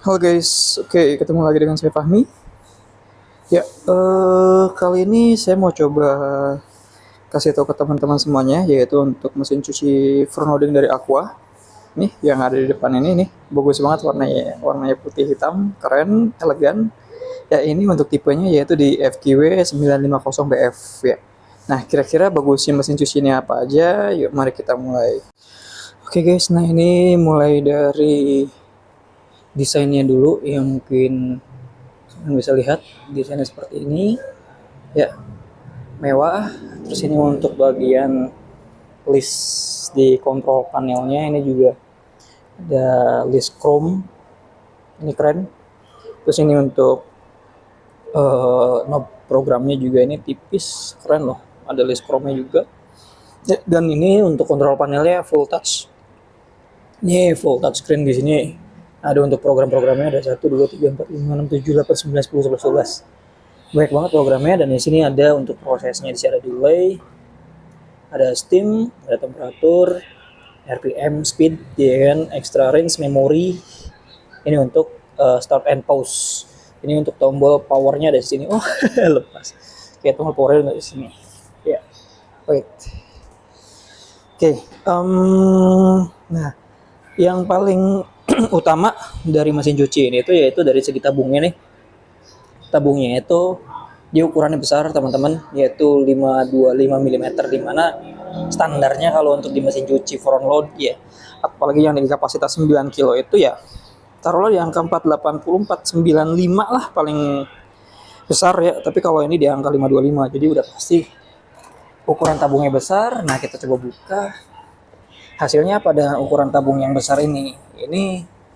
Halo guys, oke ketemu lagi dengan saya Fahmi. Ya, kali ini saya mau coba kasih tahu ke teman-teman semuanya, yaitu untuk mesin cuci front loading dari Aqua. Nih, yang ada di depan ini nih, bagus banget warnanya, warnanya putih hitam, keren, elegan. Ya, ini untuk tipenya yaitu di FQW 950BF ya. Nah, kira-kira bagusnya mesin cuci ini apa aja? Yuk, mari kita mulai. Oke guys, nah ini mulai dari desainnya dulu yang mungkin kalian bisa lihat desainnya seperti ini ya, mewah. Terus ini untuk bagian list di kontrol panelnya ini juga ada list chrome, ini keren. Terus ini untuk knob programnya juga ini tipis, keren loh, ada list chrome-nya juga ya. Dan ini untuk kontrol panelnya full touch, ini full touch screen. Di sini ada untuk program-programnya, ada 1, 2, 3, 4, 5, 6, 7, 8, 9, 10, 11, 12. Banyak banget programnya. Dan di sini ada untuk prosesnya, di sini ada delay, ada steam, ada temperatur, RPM, speed, ya kan, extra range, memory. Ini untuk start and pause. Ini untuk tombol powernya ada di sini. Oh, lepas. Kayak tombol powernya ada di sini. Ya, wait. Oke, nah, yang paling utama dari mesin cuci ini itu yaitu dari segi tabungnya nih. Tabungnya itu dia ukurannya besar teman-teman, yaitu 525 mm, dimana standarnya kalau untuk di mesin cuci front load ya, apalagi yang di kapasitas 9 kilo itu ya, taruhlah di angka 480 495 lah paling besar ya. Tapi kalau ini di angka 525, jadi udah pasti ukuran tabungnya besar. Nah, kita coba buka hasilnya pada ukuran tabung yang besar ini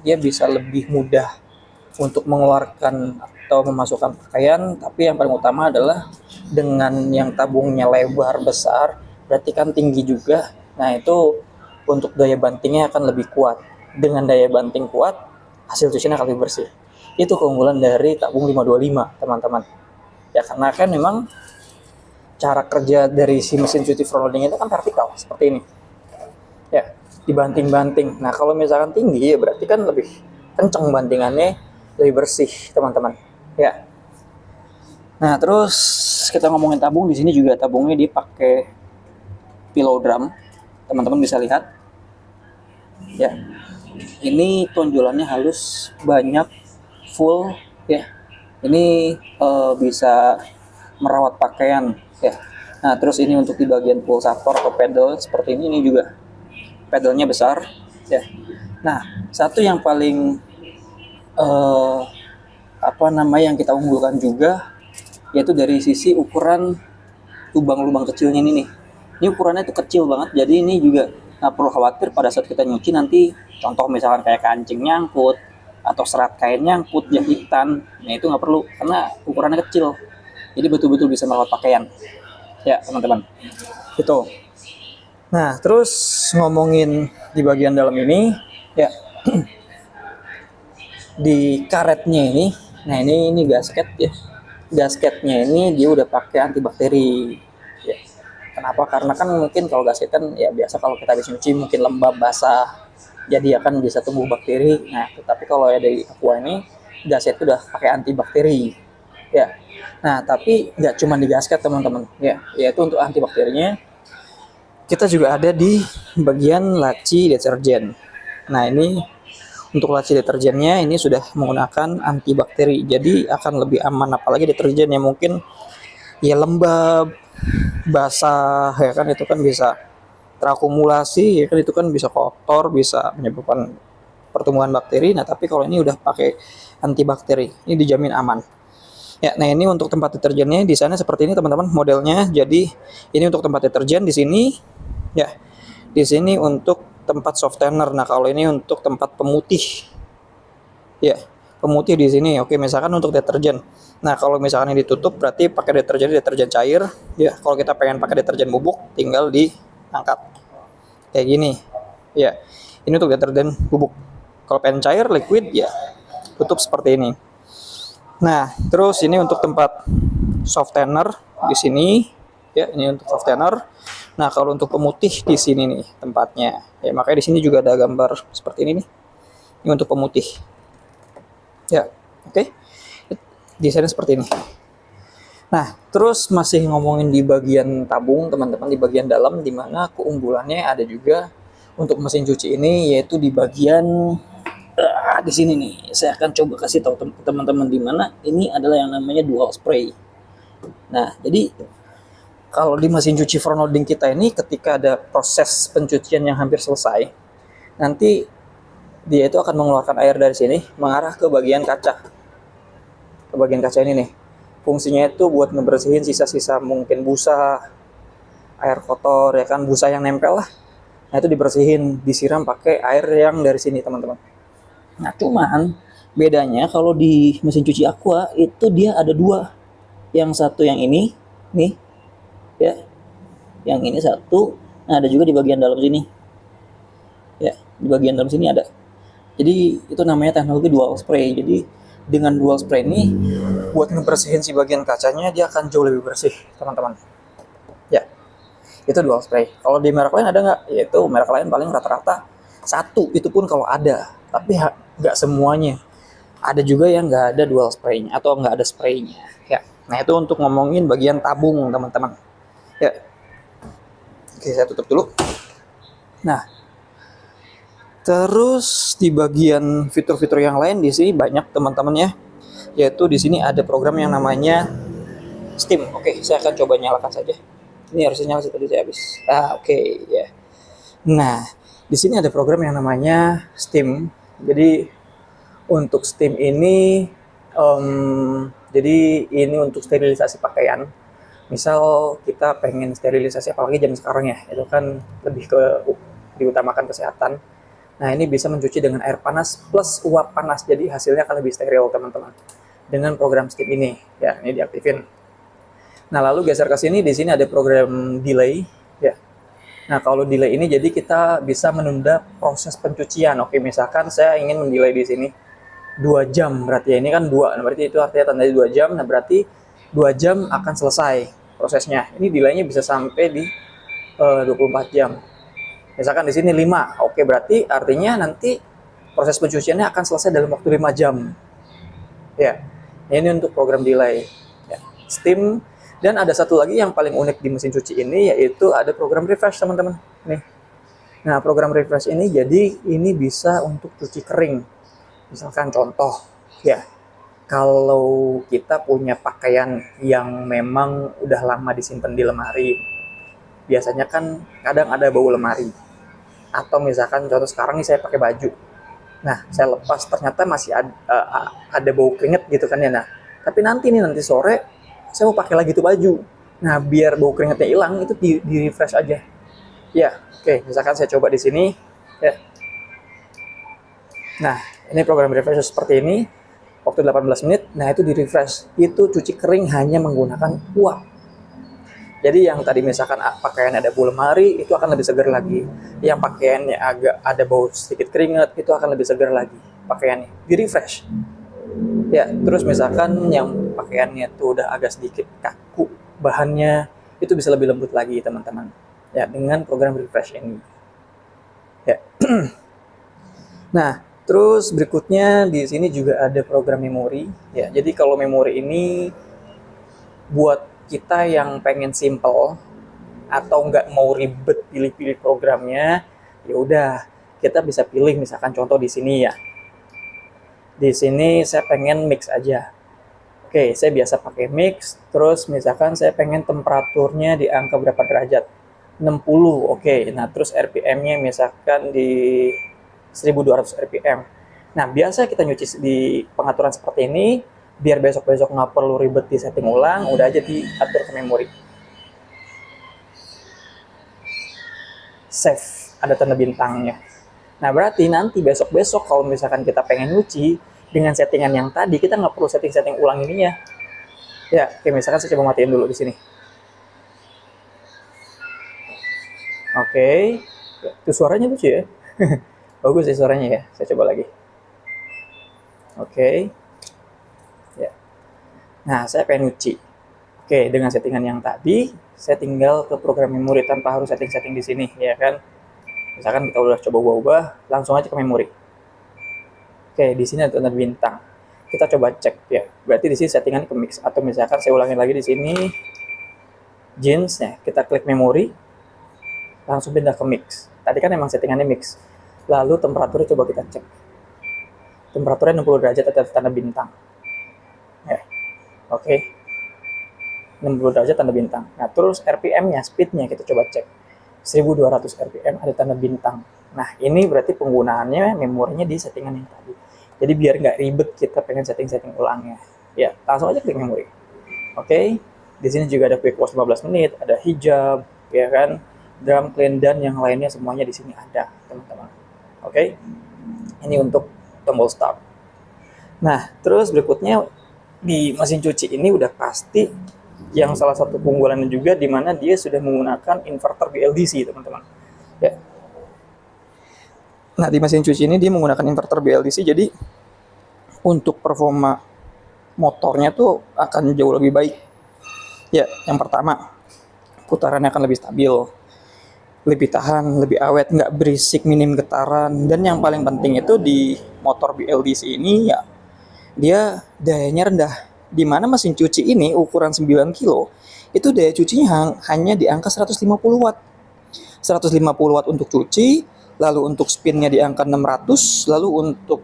dia bisa lebih mudah untuk mengeluarkan atau memasukkan pakaian. Tapi yang paling utama adalah dengan yang tabungnya lebar besar, berarti kan tinggi juga. Nah, itu untuk daya bantingnya akan lebih kuat. Dengan daya banting kuat, hasil cucinya akan lebih bersih. Itu keunggulan dari tabung 525 teman-teman ya, karena kan memang cara kerja dari si mesin cuci front loading itu kan vertikal seperti ini ya, dibanting-banting. Nah, kalau misalkan tinggi ya berarti kan lebih kenceng bantingannya, lebih bersih teman-teman ya. Nah, terus kita ngomongin tabung, di sini juga tabungnya dipakai pillow drum, teman-teman bisa lihat ya. Ini tonjolannya halus, banyak, full ya. Ini bisa merawat pakaian ya. Nah, terus ini untuk di bagian pulsator atau pedal seperti ini juga pedalnya besar ya. Nah, satu yang paling yang kita unggulkan juga yaitu dari sisi ukuran lubang-lubang kecilnya ini nih. Ini ukurannya tuh kecil banget, jadi ini juga nggak perlu khawatir pada saat kita nyuci nanti, contoh misalkan kayak kancing nyangkut atau serat kain nyangkut, jahitan. Nah, itu nggak perlu karena ukurannya kecil, jadi betul-betul bisa merawat pakaian ya teman-teman itu. Nah, terus ngomongin di bagian dalam ini ya, di karetnya ini, nah ini gasket ya. Gasketnya ini dia udah pakai antibakteri ya. Kenapa? Karena kan mungkin kalau gasket kan ya biasa kalau kita habis nyuci mungkin lembab basah, jadi akan bisa tumbuh bakteri. Nah, tetapi kalau ya dari Aqua ini gasket udah pakai antibakteri ya. Nah, tapi nggak cuma di gasket teman-teman ya, yaitu untuk antibakterinya kita juga ada di bagian laci deterjen. Nah, ini untuk laci deterjennya ini sudah menggunakan antibakteri, jadi akan lebih aman. Apalagi deterjen yang mungkin ya lembab, basah ya kan, itu kan bisa terakumulasi ya kan, itu kan bisa kotor, bisa menyebabkan pertumbuhan bakteri. Nah, tapi kalau ini udah pakai antibakteri, ini dijamin aman. Ya, nah ini untuk tempat deterjennya di sana seperti ini teman-teman modelnya. Jadi ini untuk tempat deterjen di sini ya. Di sini untuk tempat softener. Nah, kalau ini untuk tempat pemutih ya, pemutih di sini. Oke, misalkan untuk deterjen. Nah, kalau misalkan ini ditutup berarti pakai deterjen cair ya. Kalau kita pengen pakai deterjen bubuk tinggal diangkat kayak gini ya. Ini untuk deterjen bubuk. Kalau pengen cair liquid ya tutup seperti ini. Nah, terus ini untuk tempat softener di sini ya, ini untuk softener. Nah, kalau untuk pemutih di sini nih tempatnya ya, makanya di sini juga ada gambar seperti ini nih. Ini untuk pemutih Ya, oke. Desainnya seperti ini. Nah, terus masih ngomongin di bagian tabung, teman-teman, di bagian dalam, di mana keunggulannya ada juga untuk mesin cuci ini, yaitu di bagian di sini nih. Saya akan coba kasih tahu teman-teman di mana ini adalah yang namanya dual spray. Nah, jadi kalau di mesin cuci front loading kita ini, ketika ada proses pencucian yang hampir selesai, nanti dia itu akan mengeluarkan air dari sini mengarah ke bagian kaca. Ke bagian kaca ini nih. Fungsinya itu buat ngebersihin sisa-sisa mungkin busa, air kotor ya kan, busa yang nempel lah. Nah, itu dibersihin, disiram pakai air yang dari sini, teman-teman. Nah, cuman bedanya kalau di mesin cuci Aqua itu dia ada dua. Yang satu yang ini nih ya. Yang ini satu. Nah, ada juga di bagian dalam sini. Ya, di bagian dalam sini ada. Jadi itu namanya teknologi dual spray. Jadi dengan dual spray ini buat ngebersihin si bagian kacanya dia akan jauh lebih bersih, teman-teman. Ya, itu dual spray. Kalau di merek lain ada nggak? Yaitu merek lain paling rata-rata satu, itu pun kalau ada. Tapi nggak semuanya. Ada juga yang nggak ada dual spraynya atau nggak ada spraynya. Ya, nah itu untuk ngomongin bagian tabung, teman-teman. Ya, oke, saya tutup dulu. Nah, terus di bagian fitur-fitur yang lain di sini banyak, teman-teman ya. Yaitu di sini ada program yang namanya Steam. Oke, saya akan coba nyalakan saja. Ini harusnya nyala sih, tadi saya habis. Oke, ya. Nah, di sini ada program yang namanya Steam. Jadi untuk Steam ini jadi ini untuk sterilisasi pakaian. Misal kita pengen sterilisasi, apalagi jam sekarang ya, itu kan lebih ke diutamakan kesehatan. Nah, ini bisa mencuci dengan air panas plus uap panas, jadi hasilnya akan lebih steril, teman-teman. Dengan program Steam ini, ya, ini diaktifin. Nah, lalu geser ke sini, di sini ada program delay, ya. Nah, kalau delay ini jadi kita bisa menunda proses pencucian. Oke, misalkan saya ingin mendelay di sini 2 jam, berarti ya ini kan 2, nah berarti itu artinya tandanya 2 jam, nah berarti 2 jam akan selesai prosesnya. Ini delaynya bisa sampai di 24 jam. Misalkan di sini 5, oke, berarti artinya nanti proses pencuciannya akan selesai dalam waktu 5 jam. Ya, ini untuk program delay. Ya, Steam. Dan ada satu lagi yang paling unik di mesin cuci ini, yaitu ada program refresh, teman-teman. Nih. Nah, program refresh ini jadi ini bisa untuk cuci kering. Misalkan contoh, ya, kalau kita punya pakaian yang memang udah lama disimpan di lemari, biasanya kan kadang ada bau lemari. Atau misalkan contoh sekarang nih saya pakai baju. Nah, saya lepas ternyata masih ada bau keringet gitu kan ya. Nah, tapi nanti sore saya mau pakai lagi tuh baju. Nah, biar bau keringetnya hilang itu di refresh aja. Ya, oke, misalkan saya coba di sini ya. Nah, ini program refresh seperti ini. Waktu 18 menit, nah itu di refresh. Itu cuci kering hanya menggunakan uap. Jadi yang tadi misalkan pakaian ada bau lemari, itu akan lebih segar lagi. Yang pakaiannya agak ada bau sedikit keringat, itu akan lebih segar lagi pakaiannya. Di refresh. Ya, terus misalkan yang pakaiannya tuh udah agak sedikit kaku, bahannya itu bisa lebih lembut lagi, teman-teman. Ya, dengan program refresh ini. Ya. Nah, terus berikutnya di sini juga ada program memori. Ya, jadi kalau memori ini buat kita yang pengen simple atau nggak mau ribet pilih-pilih programnya, ya udah kita bisa pilih misalkan contoh di sini ya. Di sini saya pengen mix aja. Oke, saya biasa pakai mix. Terus misalkan saya pengen temperaturnya di angka berapa derajat? 60. Oke, nah terus RPM-nya misalkan di 1200 RPM. Nah, biasa kita nyuci di pengaturan seperti ini. Biar besok-besok nggak perlu ribet di setting ulang, udah aja diatur ke memori. Save, ada tanda bintangnya. Nah, berarti nanti besok-besok kalau misalkan kita pengen nyuci dengan settingan yang tadi, kita nggak perlu setting-setting ulang ininya. Ya, oke, misalkan saya coba matiin dulu di sini. Oke, itu suaranya lucu ya. Bagus sih suaranya ya. Saya coba lagi. Oke. Ya. Nah, saya pengen nyuci. Oke, dengan settingan yang tadi, saya tinggal ke program memori tanpa harus setting-setting di sini, ya kan? Misalkan kita udah coba ubah-ubah, langsung aja ke memori. Oke, di sini ada tanda bintang. kita coba cek ya. Berarti di sini settingan ke mix, atau misalkan saya ulangin lagi di sini jeans ya, kita klik memori langsung pindah ke mix. Tadi kan emang settingannya mix. Lalu temperaturnya coba kita cek. Temperaturnya 60 derajat, ada tanda bintang. Ya. Oke. 60 derajat tanda bintang. Nah, terus RPM-nya, speed-nya kita coba cek. 1200 RPM ada tanda bintang. Nah, ini berarti penggunaannya memorinya di settingan yang tadi. Jadi biar nggak ribet kita pengen setting-setting ulangnya. Ya, langsung aja klik memori. Oke. Di sini juga ada quick pause 15 menit, ada hijab, ya kan, drum clean, dan yang lainnya semuanya di sini ada, teman-teman. Oke. Ini untuk tombol start. Nah, terus berikutnya di mesin cuci ini udah pasti yang salah satu keunggulannya juga, di mana dia sudah menggunakan inverter BLDC, teman-teman. Ya. Nah, di mesin cuci ini dia menggunakan inverter BLDC, jadi untuk performa motornya tuh akan jauh lebih baik. Ya, yang pertama, putarannya akan lebih stabil, lebih tahan, lebih awet, nggak berisik, minim getaran. Dan yang paling penting itu di motor BLDC ini ya, dia dayanya rendah. Di mana mesin cuci ini ukuran 9 kilo, itu daya cucinya hanya di angka 150 watt. 150 watt untuk cuci, lalu untuk spinnya di angka 600, lalu untuk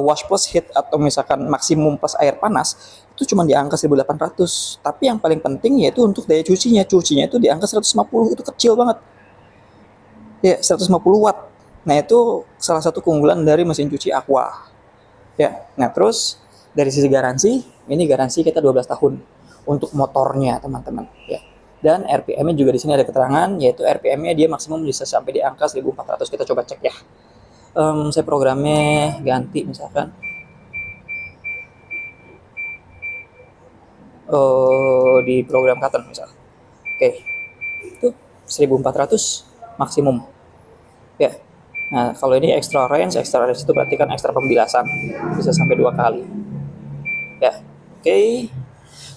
wash plus heat atau misalkan maksimum plus air panas itu cuma di angka 1800. Tapi yang paling penting yaitu untuk daya cucinya itu di angka 150, itu kecil banget. Ya, 150 watt. Nah, itu salah satu keunggulan dari mesin cuci Aqua. Ya, nah terus dari sisi garansi, ini garansi kita 12 tahun untuk motornya, teman-teman. Ya. Dan RPM-nya juga di sini ada keterangan, yaitu RPM-nya dia maksimum bisa sampai di angka 1400. Kita coba cek ya. Saya programnya ganti misalkan. Di program Katen misal. Oke. Itu 1400 maksimum. Ya. Nah, kalau ini extra range itu berarti kan extra pembilasan, bisa sampai 2 kali. Ya, oke.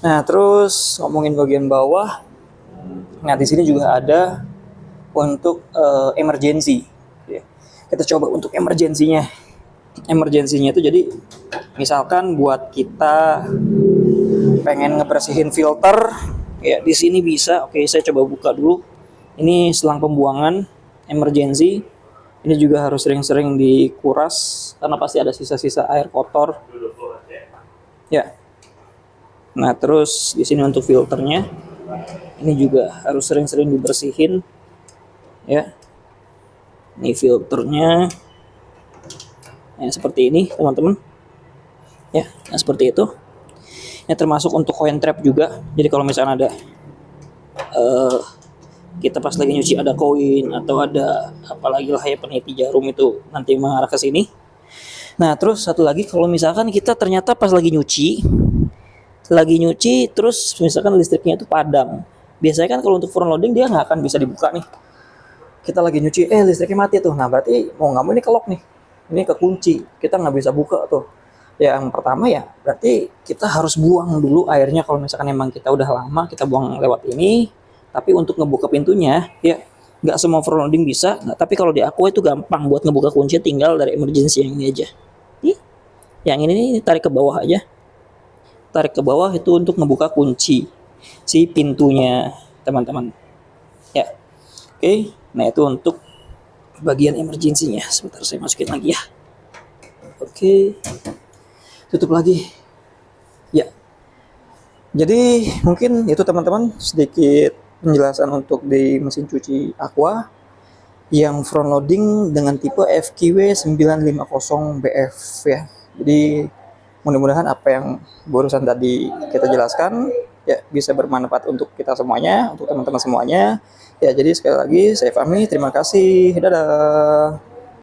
Nah, terus ngomongin bagian bawah. Nah, di sini juga ada untuk emergency. Ya. Kita coba untuk emergensinya. Emergensinya itu jadi, misalkan buat kita pengen ngebersihin filter, ya di sini bisa. Oke, saya coba buka dulu. Ini selang pembuangan emergency. Ini juga harus sering-sering dikuras karena pasti ada sisa-sisa air kotor. Ya. Nah, terus di sini untuk filternya, ini juga harus sering-sering dibersihin. Ya. Ini filternya. Ya, seperti ini, teman-teman. Ya, nah seperti itu. Ini termasuk untuk coin trap juga. Jadi kalau misalnya ada kita pas lagi nyuci ada koin atau ada apalagi lah ya peniti jarum, itu nanti mengarah ke sini. Nah, terus satu lagi, kalau misalkan kita ternyata pas lagi nyuci terus misalkan listriknya itu padam. Biasanya kan kalau untuk front loading dia nggak akan bisa dibuka nih. Kita lagi nyuci, listriknya mati tuh. Nah, berarti mau nggak mau ini kelok nih. Ini kekunci, kita nggak bisa buka tuh. Yang pertama ya, berarti kita harus buang dulu airnya. Kalau misalkan emang kita udah lama, kita buang lewat ini. Tapi untuk ngebuka pintunya, ya nggak semua front loading bisa. Nah, tapi kalau di Aqua itu gampang buat ngebuka kunci, tinggal dari emergency yang ini aja. Yang ini tarik ke bawah aja. Tarik ke bawah itu untuk ngebuka kunci si pintunya, teman-teman. Ya, oke. Nah, itu untuk bagian emergensinya. Sebentar saya masukin lagi ya. Oke. Tutup lagi. Ya. Jadi mungkin itu teman-teman sedikit penjelasan untuk di mesin cuci Aqua yang front loading dengan tipe FQW 950BF ya. Jadi mudah-mudahan apa yang barusan tadi kita jelaskan ya bisa bermanfaat untuk kita semuanya, untuk teman-teman semuanya. Ya, jadi sekali lagi saya Fahmi, terima kasih. Dadah.